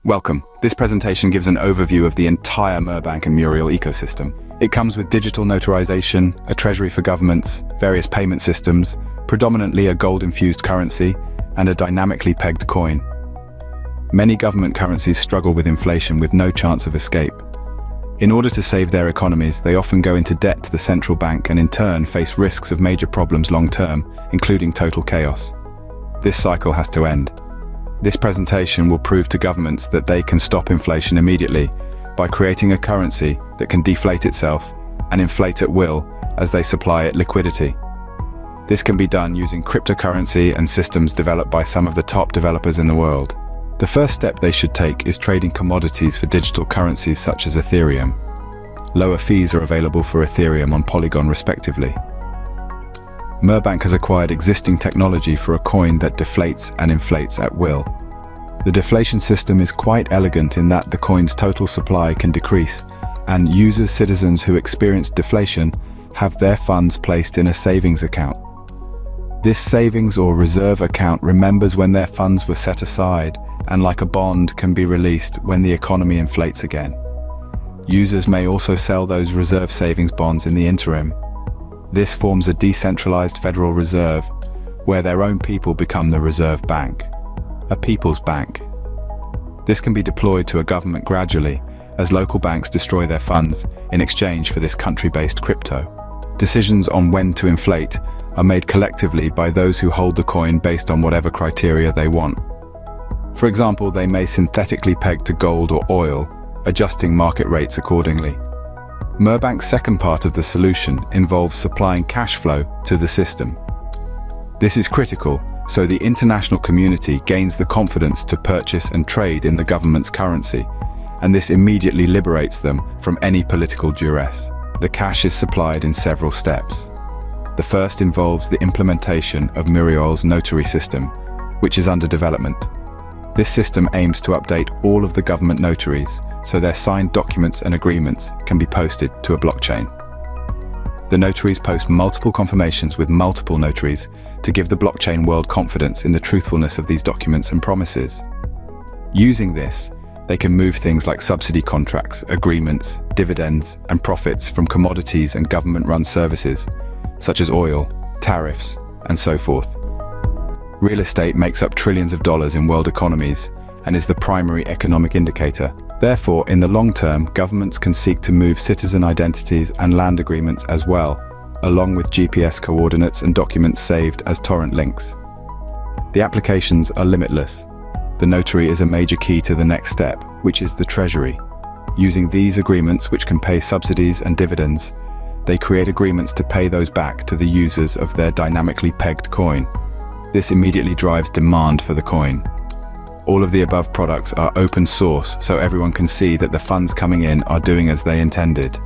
Welcome. This presentation gives an overview of the entire Murbank and Muriel ecosystem. It comes with digital notarization, a treasury for governments, various payment systems, predominantly a gold-infused currency, and a dynamically pegged coin. Many government currencies struggle with inflation with no chance of escape. In order to save their economies, they often go into debt to the central bank and in turn face risks of major problems long-term, including total chaos. This cycle has to end. This presentation will prove to governments that they can stop inflation immediately by creating a currency that can deflate itself and inflate at will as they supply it liquidity. This can be done using cryptocurrency and systems developed by some of the top developers in the world. The first step they should take is trading commodities for digital currencies such as Ethereum. Lower fees are available for Ethereum on Polygon respectively. Murbank has acquired existing technology for a coin that deflates and inflates at will. The deflation system is quite elegant in that the coin's total supply can decrease, and citizens who experience deflation have their funds placed in a savings account. This savings or reserve account remembers when their funds were set aside and, like a bond, can be released when the economy inflates again. Users may also sell those reserve savings bonds in the interim. This forms a decentralized Federal Reserve, where their own people become the Reserve Bank, a people's bank. This can be deployed to a government gradually, as local banks destroy their funds in exchange for this country-based crypto. Decisions on when to inflate are made collectively by those who hold the coin based on whatever criteria they want. For example, they may synthetically peg to gold or oil, adjusting market rates accordingly. Murbank's second part of the solution involves supplying cash flow to the system. This is critical so the international community gains the confidence to purchase and trade in the government's currency, and this immediately liberates them from any political duress. The cash is supplied in several steps. The first involves the implementation of Muriel's notary system, which is under development. This system aims to update all of the government notaries so their signed documents and agreements can be posted to a blockchain. The notaries post multiple confirmations with multiple notaries to give the blockchain world confidence in the truthfulness of these documents and promises. Using this, they can move things like subsidy contracts, agreements, dividends, and profits from commodities and government-run services, such as oil, tariffs, and so forth. Real estate makes up trillions of dollars in world economies and is the primary economic indicator. Therefore, in the long term, governments can seek to move citizen identities and land agreements as well, along with GPS coordinates and documents saved as torrent links. The applications are limitless. The notary is a major key to the next step, which is the treasury. Using these agreements, which can pay subsidies and dividends, they create agreements to pay those back to the users of their dynamically pegged coin. This immediately drives demand for the coin. All of the above products are open source, so everyone can see that the funds coming in are doing as they intended.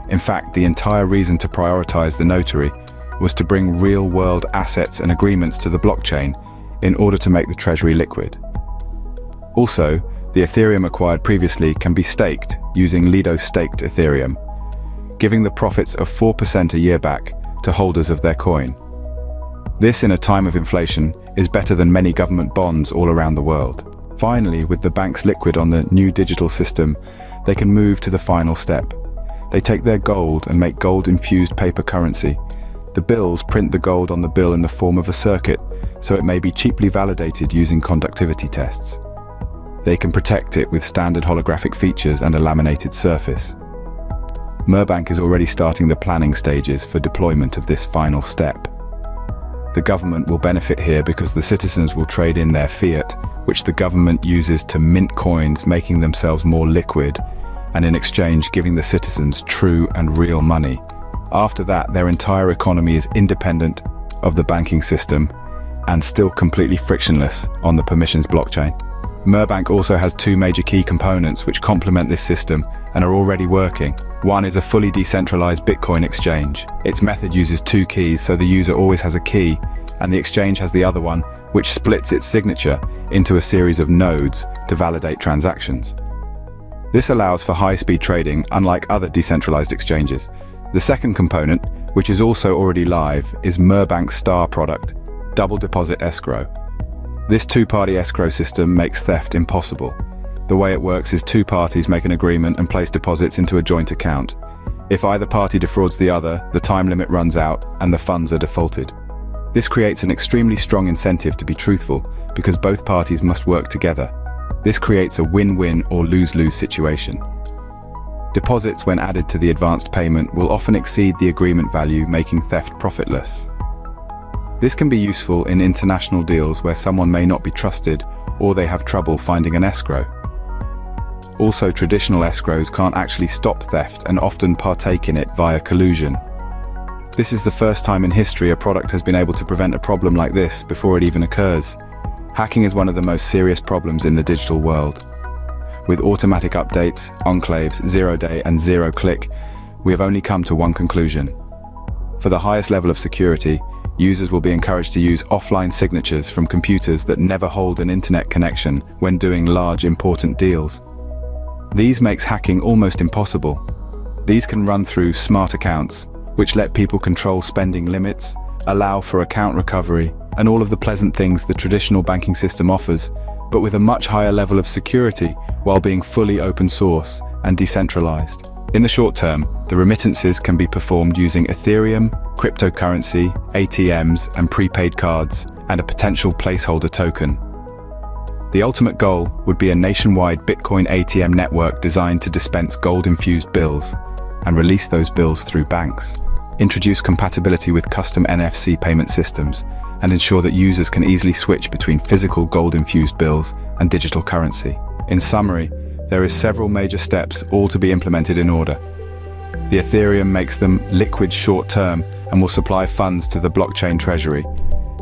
In fact, the entire reason to prioritize the notary was to bring real-world assets and agreements to the blockchain in order to make the treasury liquid. Also, the Ethereum acquired previously can be staked using Lido-staked Ethereum, giving the profits of 4% a year back to holders of their coin. This, in a time of inflation, is better than many government bonds all around the world. Finally, with the banks liquid on the new digital system, they can move to the final step. They take their gold and make gold-infused paper currency. The bills print the gold on the bill in the form of a circuit, so it may be cheaply validated using conductivity tests. They can protect it with standard holographic features and a laminated surface. Murbank is already starting the planning stages for deployment of this final step. The government will benefit here because the citizens will trade in their fiat, which the government uses to mint coins, making themselves more liquid, and in exchange giving the citizens true and real money. After that, their entire economy is independent of the banking system and still completely frictionless on the permissions blockchain. Murbank also has two major key components which complement this system and are already working. One is a fully decentralized Bitcoin exchange. Its method uses two keys, so the user always has a key, and the exchange has the other one, which splits its signature into a series of nodes to validate transactions. This allows for high-speed trading, unlike other decentralized exchanges. The second component, which is also already live, is Murbank's star product, Double Deposit Escrow. This two-party escrow system makes theft impossible. The way it works is two parties make an agreement and place deposits into a joint account. If either party defrauds the other, the time limit runs out and the funds are defaulted. This creates an extremely strong incentive to be truthful because both parties must work together. This creates a win-win or lose-lose situation. Deposits, when added to the advanced payment, will often exceed the agreement value, making theft profitless. This can be useful in international deals where someone may not be trusted or they have trouble finding an escrow. Also, traditional escrows can't actually stop theft and often partake in it via collusion. This is the first time in history a product has been able to prevent a problem like this before it even occurs. Hacking is one of the most serious problems in the digital world. With automatic updates, enclaves, zero-day and zero-click, we have only come to one conclusion. For the highest level of security, users will be encouraged to use offline signatures from computers that never hold an internet connection when doing large, important deals. These makes hacking almost impossible. These can run through smart accounts, which let people control spending limits, allow for account recovery, and all of the pleasant things the traditional banking system offers, but with a much higher level of security while being fully open source and decentralized. In the short term, the remittances can be performed using Ethereum, cryptocurrency, ATMs, and prepaid cards, and a potential placeholder token. The ultimate goal would be a nationwide Bitcoin ATM network designed to dispense gold-infused bills and release those bills through banks. Introduce compatibility with custom NFC payment systems, and ensure that users can easily switch between physical gold-infused bills and digital currency. In summary, there is several major steps, all to be implemented in order. The Ethereum makes them liquid short-term and will supply funds to the blockchain treasury.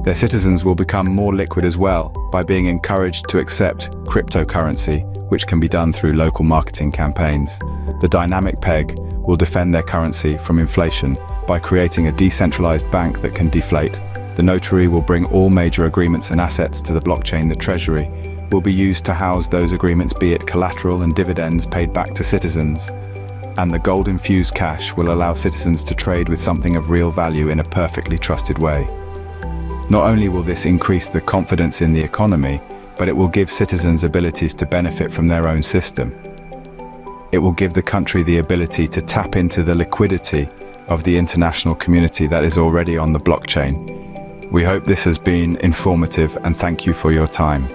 Their citizens will become more liquid as well by being encouraged to accept cryptocurrency, which can be done through local marketing campaigns. The dynamic peg will defend their currency from inflation by creating a decentralized bank that can deflate. The notary will bring all major agreements and assets to the blockchain. The treasury will be used to house those agreements, be it collateral and dividends paid back to citizens. And the gold-infused cash will allow citizens to trade with something of real value in a perfectly trusted way. Not only will this increase the confidence in the economy, but it will give citizens abilities to benefit from their own system. It will give the country the ability to tap into the liquidity of the international community that is already on the blockchain. We hope this has been informative and thank you for your time.